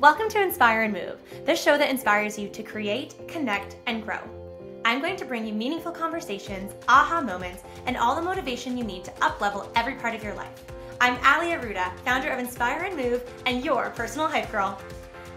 Welcome to Inspire and Move, the show that inspires you to create, connect, and grow. I'm going to bring you meaningful conversations, aha moments, and all the motivation you need to uplevel every part of your life. I'm Ali Aruda, founder of Inspire and Move, and your personal hype girl.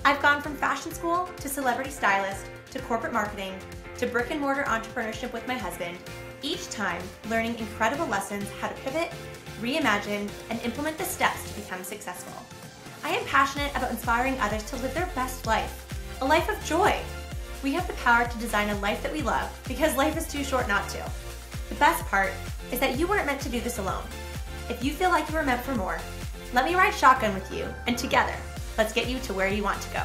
I've gone from fashion school to celebrity stylist to corporate marketing to brick and mortar entrepreneurship with my husband, each time learning incredible lessons how to pivot, reimagine, and implement the steps to become successful. I am passionate about inspiring others to live their best life, a life of joy. We have the power to design a life that we love because life is too short not to. The best part is that you weren't meant to do this alone. If you feel like you were meant for more, let me ride shotgun with you, and together, let's get you to where you want to go.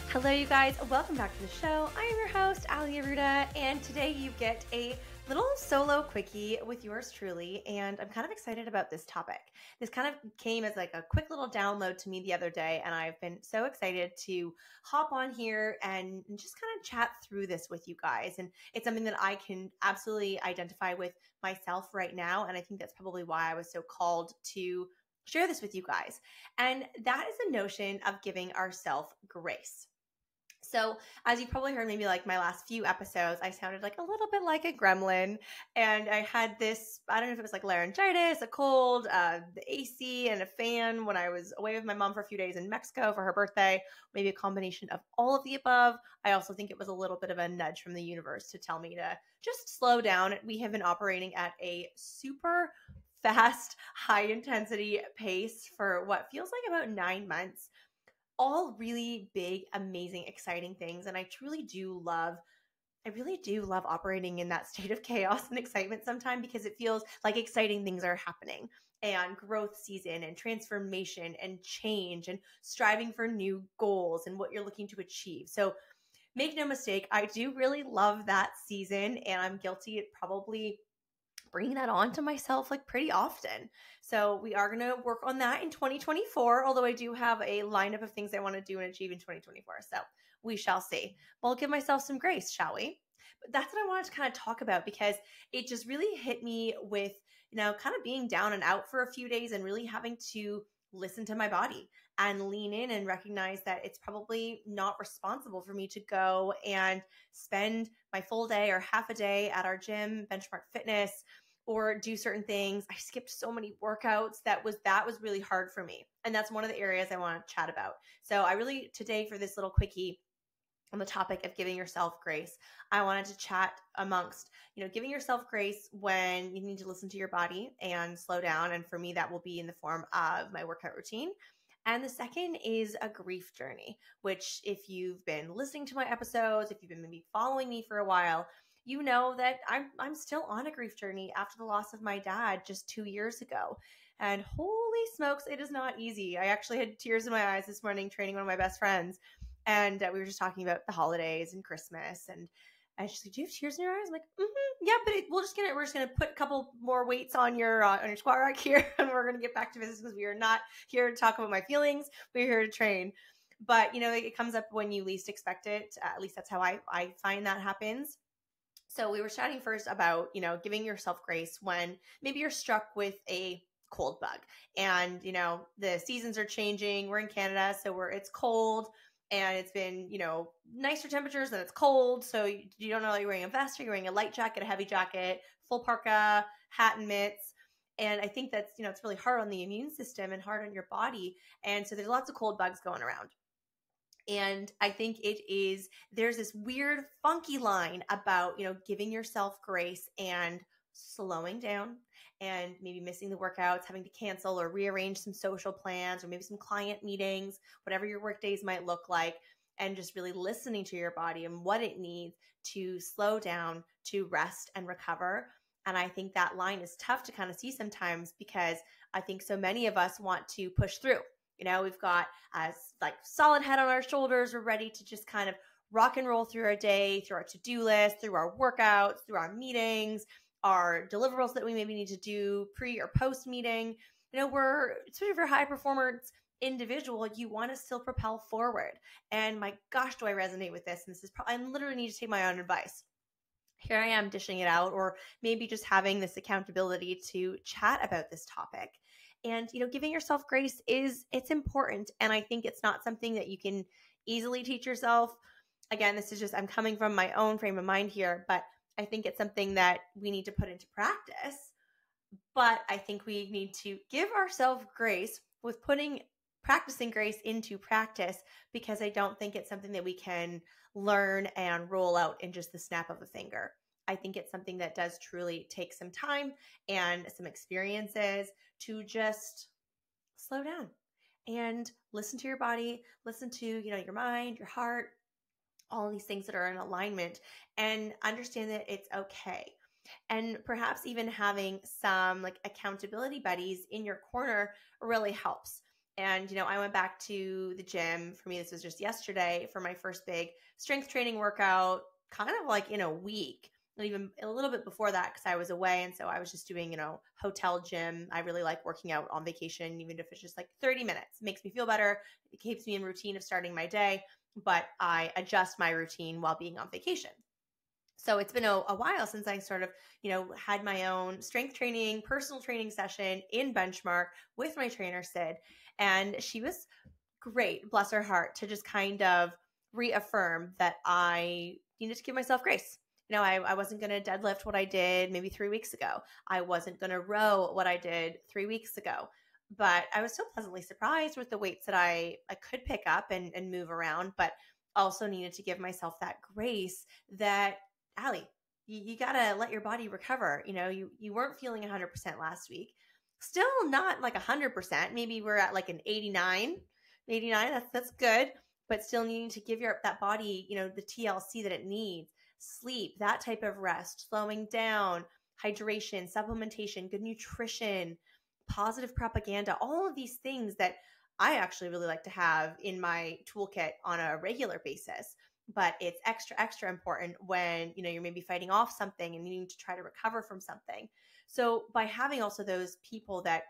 Hello, you guys. Welcome back to the show. I am your host, Ali Aruda, and today you get a little solo quickie with yours truly, and I'm kind of excited about this topic. This kind of came as like a quick little download to me the other day, and I've been so excited to hop on here and just kind of chat through this with you guys. And it's something that I can absolutely identify with myself right now, and I think that's probably why I was so called to share this with you guys. And that is the notion of giving ourselves grace. So as you probably heard, maybe like my last few episodes, I sounded like a little bit like a gremlin, and I had this, I don't know if it was like laryngitis, a cold, the AC and a fan when I was away with my mom for a few days in Mexico for her birthday, maybe a combination of all of the above. I also think it was a little bit of a nudge from the universe to tell me to just slow down. We have been operating at a super fast, high intensity pace for what feels like about 9 months. All really big, amazing, exciting things. And I really do love operating in that state of chaos and excitement sometimes, because it feels like exciting things are happening, and growth season and transformation and change and striving for new goals and what you're looking to achieve. So make no mistake, I do really love that season, and I'm guilty at probably bringing that on to myself like pretty often. So we are going to work on that in 2024, although I do have a lineup of things I want to do and achieve in 2024. So we shall see. But I'll give myself some grace, shall we? But that's what I wanted to kind of talk about, because it just really hit me with, kind of being down and out for a few days and really having to listen to my body and lean in and recognize that it's probably not responsible for me to go and spend my full day or half a day at our gym, Benchmark Fitness, or do certain things. I skipped so many workouts. That was really hard for me. And that's one of the areas I want to chat about. So I really, today for this little quickie on the topic of giving yourself grace, I wanted to chat amongst, giving yourself grace when you need to listen to your body and slow down. And for me, that will be in the form of my workout routine. And the second is a grief journey, which if you've been listening to my episodes, if you've been maybe following me for a while, you know that I'm still on a grief journey after the loss of my dad just 2 years ago. And holy smokes, it is not easy. I actually had tears in my eyes this morning training one of my best friends. And we were just talking about the holidays and Christmas. And she's like, "Do you have tears in your eyes?" I'm like, "Yeah, but we're just gonna put a couple more weights on your squat rack here, and we're gonna get back to business, because we are not here to talk about my feelings. We're here to train." But it comes up when you least expect it. At least that's how I find that happens. So we were chatting first about, giving yourself grace when maybe you're struck with a cold bug, and, the seasons are changing. We're in Canada, so it's cold, and it's been, nicer temperatures, and it's cold. So you don't know if you're wearing a vest, or you're wearing a light jacket, a heavy jacket, full parka, hat and mitts. And I think that's, it's really hard on the immune system and hard on your body. And so there's lots of cold bugs going around. And I think there's this weird, funky line about, giving yourself grace and slowing down, and maybe missing the workouts, having to cancel or rearrange some social plans, or maybe some client meetings, whatever your work days might look like, and just really listening to your body and what it needs to slow down, to rest and recover. And I think that line is tough to kind of see sometimes, because I think so many of us want to push through. We've got a solid head on our shoulders. We're ready to just kind of rock and roll through our day, through our to-do list, through our workouts, through our meetings, our deliverables that we maybe need to do pre or post meeting. Especially if you're a high performance individual, you want to still propel forward. And my gosh, do I resonate with this? And this is I literally need to take my own advice. here I am dishing it out, or maybe just having this accountability to chat about this topic. And, giving yourself grace it's important. And I think it's not something that you can easily teach yourself. Again, this is just, I'm coming from my own frame of mind here, but I think it's something that we need to put into practice. But I think we need to give ourselves grace with practicing grace into practice, because I don't think it's something that we can learn and roll out in just the snap of a finger. I think it's something that does truly take some time and some experiences to just slow down and listen to your body, listen to, your mind, your heart, all of these things that are in alignment, and understand that it's okay. And perhaps even having some like accountability buddies in your corner really helps. And, I went back to the gym. For me, this was just yesterday for my first big strength training workout, kind of like in a week, and even a little bit before that because I was away. And so I was just doing, hotel gym. I really like working out on vacation, even if it's just like 30 minutes. It makes me feel better. It keeps me in routine of starting my day, but I adjust my routine while being on vacation. So it's been a while since I sort of, had my own strength training, personal training session in Benchmark with my trainer, Sid. And she was great, bless her heart, to just kind of reaffirm that I needed to give myself grace. I wasn't going to deadlift what I did maybe 3 weeks ago. I wasn't going to row what I did 3 weeks ago. But I was so pleasantly surprised with the weights that I could pick up and move around, but also needed to give myself that grace that, Allie, you got to let your body recover. You weren't feeling 100% last week. Still not like 100%. Maybe we're at like an 89. That's good. But still needing to give that body, the TLC that it needs. Sleep, that type of rest, slowing down, hydration, supplementation, good nutrition, positive propaganda, all of these things that I actually really like to have in my toolkit on a regular basis. But it's extra important when, you're maybe fighting off something and needing to try to recover from something. So by having also those people that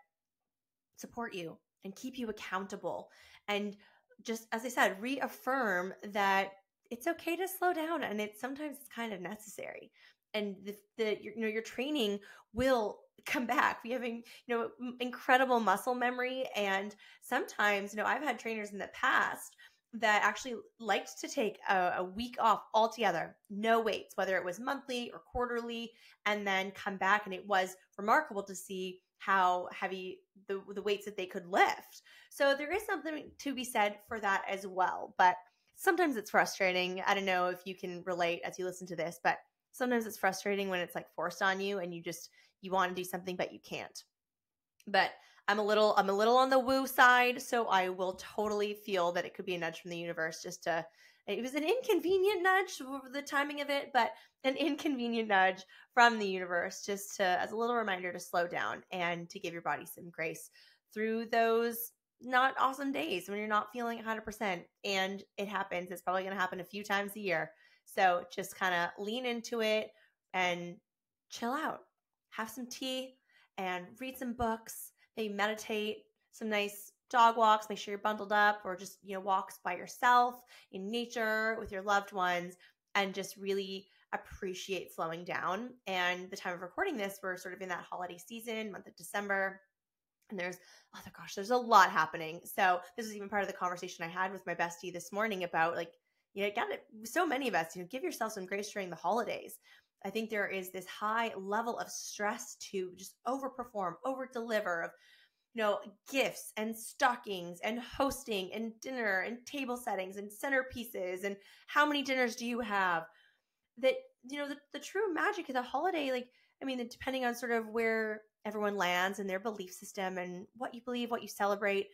support you and keep you accountable, and just, as I said, reaffirm that it's okay to slow down, and sometimes it's kind of necessary. And your training will come back. We have, incredible muscle memory. And sometimes, I've had trainers in the past that actually liked to take a week off altogether, no weights, whether it was monthly or quarterly, and then come back. And it was remarkable to see how heavy the weights that they could lift. So there is something to be said for that as well. But sometimes it's frustrating. I don't know if you can relate as you listen to this, but sometimes it's frustrating when it's like forced on you and you want to do something, but you can't. But I'm a little on the woo side, so I will totally feel that it could be a nudge from the universe. It was an inconvenient nudge, the timing of it, but an inconvenient nudge from the universe, just as a little reminder to slow down and to give your body some grace through those not awesome days when you're not feeling 100%. And it happens. It's probably going to happen a few times a year. So just kind of lean into it and chill out. Have some tea and read some books. Maybe meditate, some nice dog walks, make sure you're bundled up, or just, walks by yourself in nature with your loved ones, and just really appreciate slowing down. And the time of recording this, we're sort of in that holiday season, month of December. And there's a lot happening. So this is even part of the conversation I had with my bestie this morning about so many of us, give yourself some grace during the holidays. I think there is this high level of stress to just overperform, over-deliver, of, gifts and stockings and hosting and dinner and table settings and centerpieces and how many dinners do you have, that, the true magic of the holiday, depending on sort of where everyone lands in their belief system and what you believe, what you celebrate,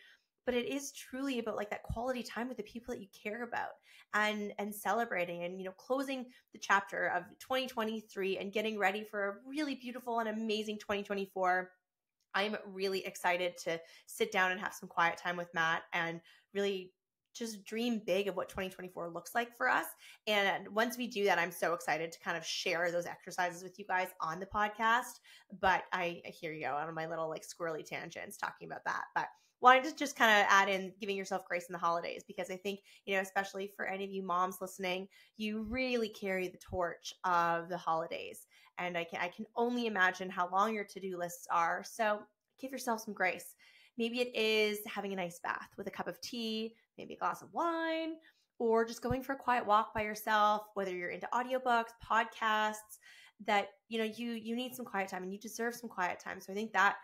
but it is truly about like that quality time with the people that you care about, and celebrating and, closing the chapter of 2023 and getting ready for a really beautiful and amazing 2024. I'm really excited to sit down and have some quiet time with Matt and really just dream big of what 2024 looks like for us. And once we do that, I'm so excited to kind of share those exercises with you guys on the podcast. But I hear you go on my little like squirrely tangents talking about that. But wanted to just kind of add in giving yourself grace in the holidays, because I think, especially for any of you moms listening, you really carry the torch of the holidays. And I can only imagine how long your to-do lists are. So give yourself some grace. Maybe it is having a nice bath with a cup of tea, maybe a glass of wine, or just going for a quiet walk by yourself, whether you're into audiobooks, podcasts, that, you need some quiet time and you deserve some quiet time. So I think that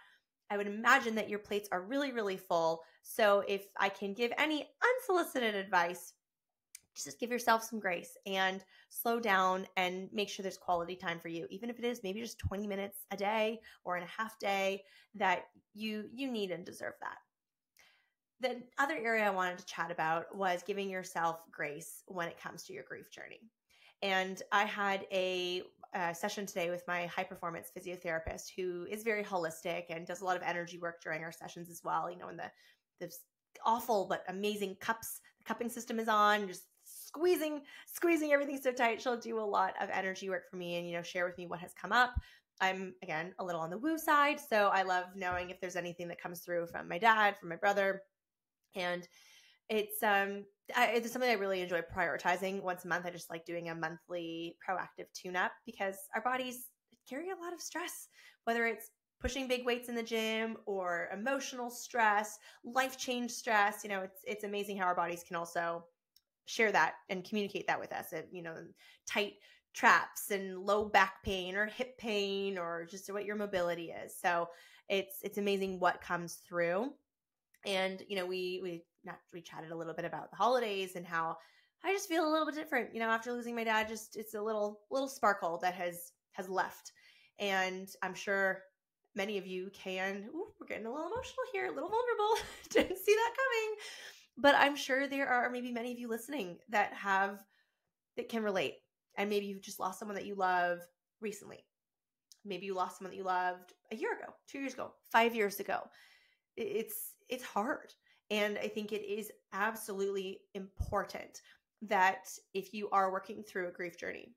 I would imagine that your plates are really, really full. So if I can give any unsolicited advice, just give yourself some grace and slow down and make sure there's quality time for you. Even if it is maybe just 20 minutes a day or in a half day, that you need and deserve that. The other area I wanted to chat about was giving yourself grace when it comes to your grief journey. And I had a session today with my high performance physiotherapist, who is very holistic and does a lot of energy work during our sessions as well. In the awful but amazing cupping system is on, just squeezing everything so tight. She'll do a lot of energy work for me and, share with me what has come up. I'm, again, a little on the woo side. So I love knowing if there's anything that comes through from my dad, from my brother. And it's something I really enjoy prioritizing once a month. I just like doing a monthly proactive tune-up, because our bodies carry a lot of stress, whether it's pushing big weights in the gym or emotional stress, life change stress. It's amazing how our bodies can also share that and communicate that with us. Tight traps and low back pain or hip pain or just what your mobility is. So it's amazing what comes through. And, we chatted a little bit about the holidays and how I just feel a little bit different, after losing my dad. Just, it's a little sparkle that has left. And I'm sure many of you we're getting a little emotional here, a little vulnerable. Didn't see that coming. But I'm sure there are maybe many of you listening that can relate. And maybe you've just lost someone that you love recently. Maybe you lost someone that you loved a year ago, 2 years ago, 5 years ago. It's hard. And I think it is absolutely important that if you are working through a grief journey,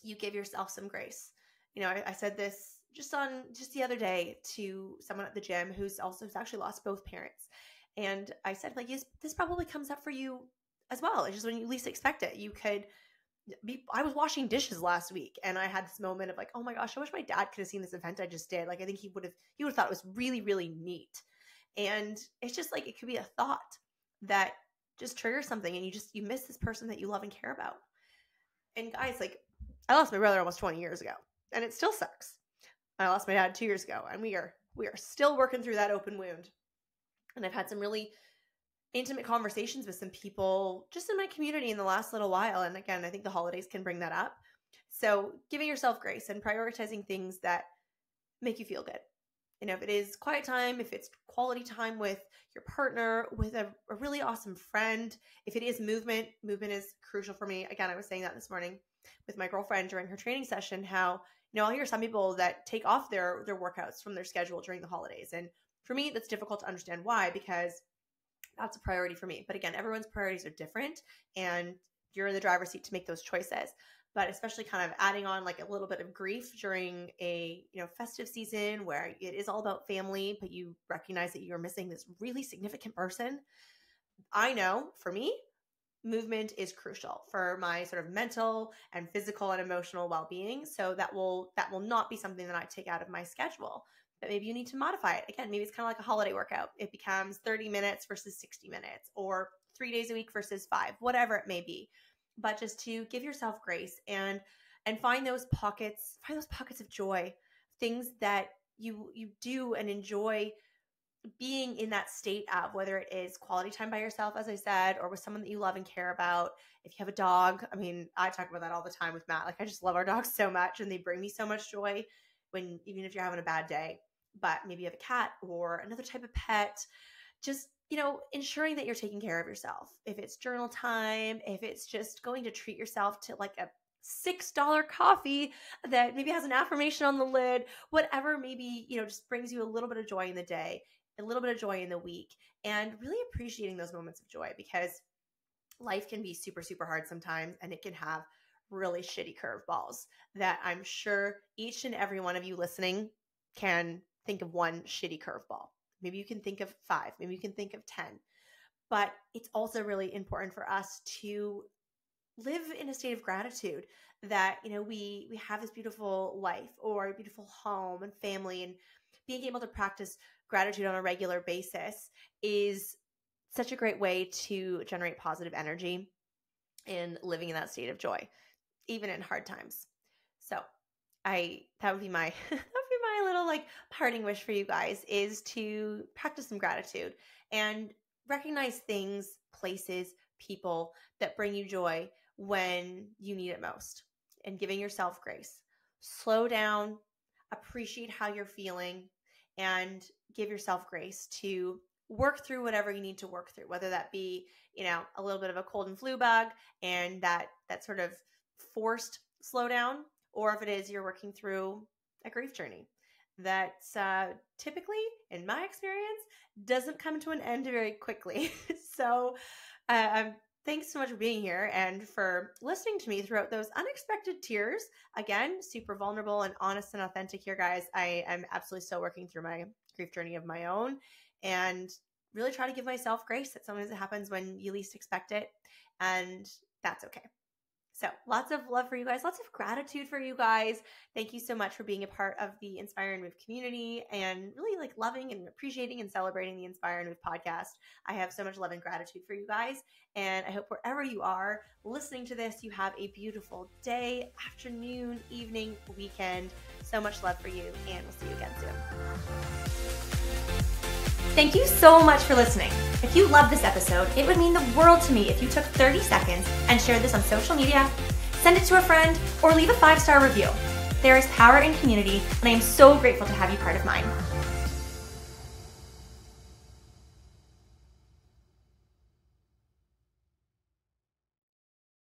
you give yourself some grace. I said this just the other day to someone at the gym who's actually lost both parents. And I said, yes, this probably comes up for you as well. It's just when you least expect it. I was washing dishes last week and I had this moment of oh my gosh, I wish my dad could have seen this event I just did. I think he would have thought it was really, really neat. And it's just it could be a thought that just triggers something and you miss this person that you love and care about. And guys, I lost my brother almost 20 years ago and it still sucks. I lost my dad 2 years ago and we are still working through that open wound. And I've had some really intimate conversations with some people just in my community in the last little while. And again, I think the holidays can bring that up. So giving yourself grace and prioritizing things that make you feel good. If it is quiet time, if it's quality time with your partner, with a really awesome friend, if it is movement is crucial for me. Again, I was saying that this morning with my girlfriend during her training session, how, I'll hear some people that take off their workouts from their schedule during the holidays. And for me, that's difficult to understand why, because that's a priority for me. But again, everyone's priorities are different and you're in the driver's seat to make those choices. But especially kind of adding on a little bit of grief during a, festive season where it is all about family, but you recognize that you're missing this really significant person. I know for me, movement is crucial for my sort of mental and physical and emotional well-being. So that will not be something that I take out of my schedule. But maybe you need to modify it. Again, maybe it's kind of like a holiday workout. It becomes 30 minutes versus 60 minutes or 3 days a week versus 5, whatever it may be. But just to give yourself grace and find those pockets of joy, things that you do and enjoy being in that state of, whether it is quality time by yourself, as I said, or with someone that you love and care about. If you have a dog, I talk about that all the time with Matt. I just love our dogs so much and they bring me so much joy even if you're having a bad day. But maybe you have a cat or another type of pet, just, ensuring that you're taking care of yourself. If it's journal time, if it's just going to treat yourself to a $6 coffee that maybe has an affirmation on the lid, whatever maybe, just brings you a little bit of joy in the day. a little bit of joy in the week, and really appreciating those moments of joy, because life can be super, super hard sometimes, and it can have really shitty curveballs that I'm sure each and every one of you listening can think of one shitty curveball. Maybe you can think of 5, maybe you can think of 10, but it's also really important for us to live in a state of gratitude that, we have this beautiful life or a beautiful home and family, and being able to practice gratitude on a regular basis is such a great way to generate positive energy and living in that state of joy, even in hard times. So that would be my little parting wish for you guys, is to practice some gratitude and recognize things, places, people that bring you joy when you need it most, and giving yourself grace. Slow down, appreciate how you're feeling, and give yourself grace to work through whatever you need to work through, whether that be, a little bit of a cold and flu bug and that sort of forced slowdown, or if it is you're working through a grief journey that's typically, in my experience, doesn't come to an end very quickly. So thanks so much for being here and for listening to me throughout those unexpected tears. Again, super vulnerable and honest and authentic here, guys. I am absolutely still working through my grief journey of my own, and really try to give myself grace that sometimes it happens when you least expect it, and that's okay. So lots of love for you guys, lots of gratitude for you guys. Thank you so much for being a part of the Inspire and Move community, and really loving and appreciating and celebrating the Inspire and Move podcast. I have so much love and gratitude for you guys, and I hope wherever you are listening to this, you have a beautiful day, afternoon, evening, weekend. So much love for you, and we'll see you again soon. Thank you so much for listening. If you loved this episode, it would mean the world to me if you took 30 seconds and shared this on social media, send it to a friend, or leave a 5-star review. There is power in community, and I am so grateful to have you part of mine.